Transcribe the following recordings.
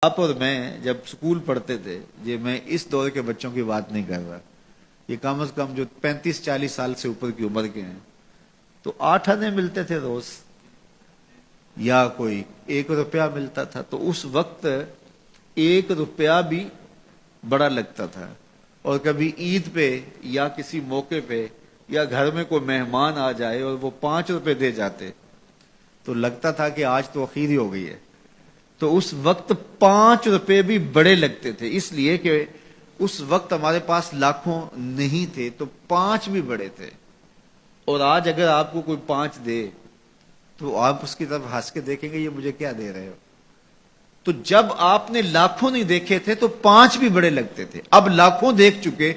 آپ اور میں جب سکول پڑھتے تھے، یہ میں اس دور کے بچوں کی بات نہیں کر رہا، یہ کم از کم جو 35-40 سال سے اوپر کی عمر کے ہیں، تو 8 آنے ملتے تھے روز، یا کوئی 1 روپیہ ملتا تھا، تو اس وقت 1 روپیہ بھی بڑا لگتا تھا۔ اور کبھی عید پہ یا کسی موقع پہ یا گھر میں کوئی مہمان آ جائے اور وہ 5 روپے دے جاتے تو لگتا تھا کہ آج تو اخیر ہی ہو گئی ہے۔ تو اس وقت 5 روپے بھی بڑے لگتے تھے، اس لیے کہ اس وقت ہمارے پاس لاکھوں نہیں تھے، تو 5 بھی بڑے تھے۔ اور آج اگر آپ کو کوئی 5 دے تو آپ اس کی طرف ہنس کے دیکھیں گے، یہ مجھے کیا دے رہے ہو؟ تو جب آپ نے لاکھوں نہیں دیکھے تھے تو 5 بھی بڑے لگتے تھے، اب لاکھوں دیکھ چکے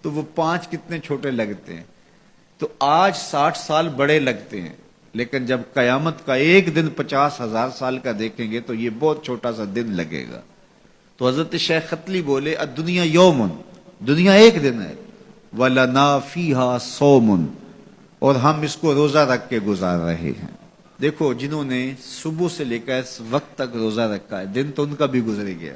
تو وہ 5 کتنے چھوٹے لگتے ہیں۔ تو آج 60 سال بڑے لگتے ہیں، لیکن جب قیامت کا ایک دن 50,000 سال کا دیکھیں گے تو یہ بہت چھوٹا سا دن لگے گا۔ تو حضرت شیخ ختلی بولے الدنیا یومن، دنیا ایک دن ہے، وَلَنَا فِيهَا صَوْمٌ، اور ہم اس کو روزہ رکھ کے گزار رہے ہیں۔ دیکھو جنہوں نے صبح سے لے کر اس وقت تک روزہ رکھا ہے، دن تو ان کا بھی گزر گیا،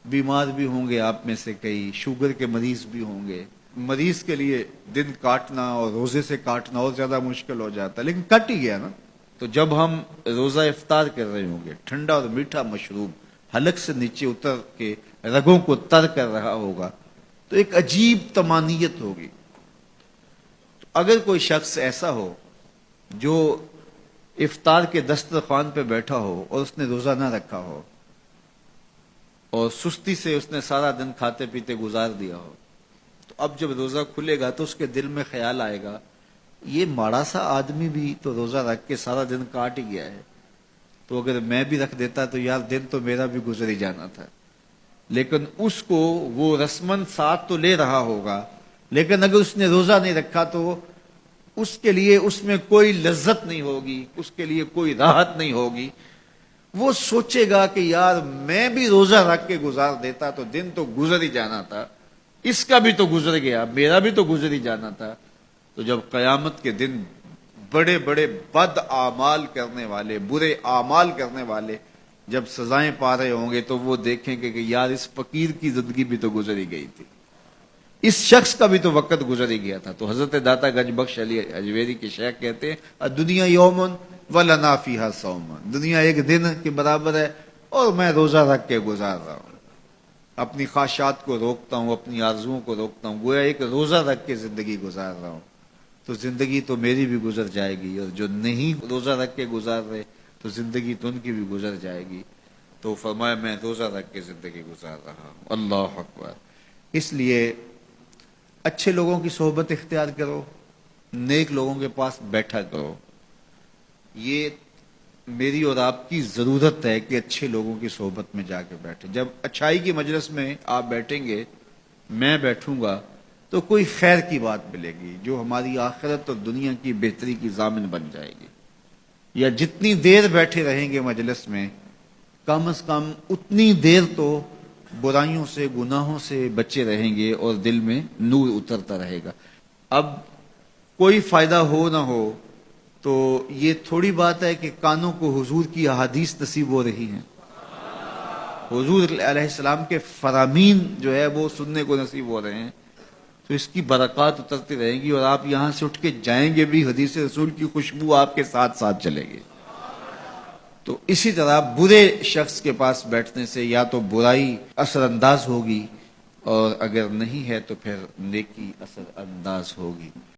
بیمار بھی ہوں گے آپ میں سے کئی، شوگر کے مریض بھی ہوں گے، مریض کے لیے دن کاٹنا اور روزے سے کاٹنا اور زیادہ مشکل ہو جاتا ہے، لیکن کٹ ہی گیا نا۔ تو جب ہم روزہ افطار کر رہے ہوں گے، ٹھنڈا اور میٹھا مشروب حلق سے نیچے اتر کے رگوں کو تر کر رہا ہوگا، تو ایک عجیب طمانینت ہوگی۔ اگر کوئی شخص ایسا ہو جو افطار کے دسترخوان پہ بیٹھا ہو اور اس نے روزہ نہ رکھا ہو اور سستی سے اس نے سارا دن کھاتے پیتے گزار دیا ہو، تو اب جب روزہ کھلے گا تو اس کے دل میں خیال آئے گا، یہ ماڑا سا آدمی بھی تو روزہ رکھ کے سارا دن کاٹ ہی گیا ہے، تو اگر میں بھی رکھ دیتا تو یار دن تو میرا بھی گزر ہی جانا تھا۔ لیکن اس کو وہ رسمن ساتھ تو لے رہا ہوگا، لیکن اگر اس نے روزہ نہیں رکھا تو اس کے لیے اس میں کوئی لذت نہیں ہوگی، اس کے لیے کوئی راحت نہیں ہوگی۔ وہ سوچے گا کہ یار میں بھی روزہ رکھ کے گزار دیتا تو دن تو گزر ہی جانا تھا، اس کا بھی تو گزر گیا، میرا بھی تو گزر ہی جانا تھا۔ تو جب قیامت کے دن بڑے بڑے بد اعمال کرنے والے، برے اعمال کرنے والے جب سزائیں پا رہے ہوں گے تو وہ دیکھیں گے کہ یار اس فقیر کی زندگی بھی تو گزر ہی گئی تھی، اس شخص کا بھی تو وقت گزر ہی گیا تھا۔ تو حضرت داتا گنج بخش علی اجویری کے شیخ کہتے ہیں دنیا یومن وَلَنَا فِيهَا صَوْمٌ، دنیا ایک دن کے برابر ہے اور میں روزہ رکھ کے گزار رہا ہوں، اپنی خواہشات کو روکتا ہوں، اپنی آرزوؤں کو روکتا ہوں، گویا ایک روزہ رکھ کے زندگی گزار رہا ہوں۔ تو زندگی تو میری بھی گزر جائے گی، اور جو نہیں روزہ رکھ کے گزار رہے تو زندگی تو ان کی بھی گزر جائے گی۔ تو فرمایا میں روزہ رکھ کے زندگی گزار رہا ہوں۔ اللہ اکبر۔ اس لیے اچھے لوگوں کی صحبت اختیار کرو، نیک لوگوں کے پاس بیٹھا کرو۔ یہ میری اور آپ کی ضرورت ہے کہ اچھے لوگوں کی صحبت میں جا کے بیٹھے۔ جب اچھائی کی مجلس میں آپ بیٹھیں گے، میں بیٹھوں گا، تو کوئی خیر کی بات ملے گی جو ہماری آخرت اور دنیا کی بہتری کی ضامن بن جائے گی۔ یا جتنی دیر بیٹھے رہیں گے مجلس میں، کم از کم اتنی دیر تو برائیوں سے، گناہوں سے بچے رہیں گے اور دل میں نور اترتا رہے گا۔ اب کوئی فائدہ ہو نہ ہو تو یہ تھوڑی بات ہے کہ کانوں کو حضور کی احادیث نصیب ہو رہی ہیں، حضور علیہ السلام کے فرامین جو ہے وہ سننے کو نصیب ہو رہے ہیں، تو اس کی برکات اترتی رہیں گی، اور آپ یہاں سے اٹھ کے جائیں گے بھی حدیث رسول کی خوشبو آپ کے ساتھ ساتھ چلے گی۔ تو اسی طرح برے شخص کے پاس بیٹھنے سے یا تو برائی اثر انداز ہوگی، اور اگر نہیں ہے تو پھر نیکی اثر انداز ہوگی۔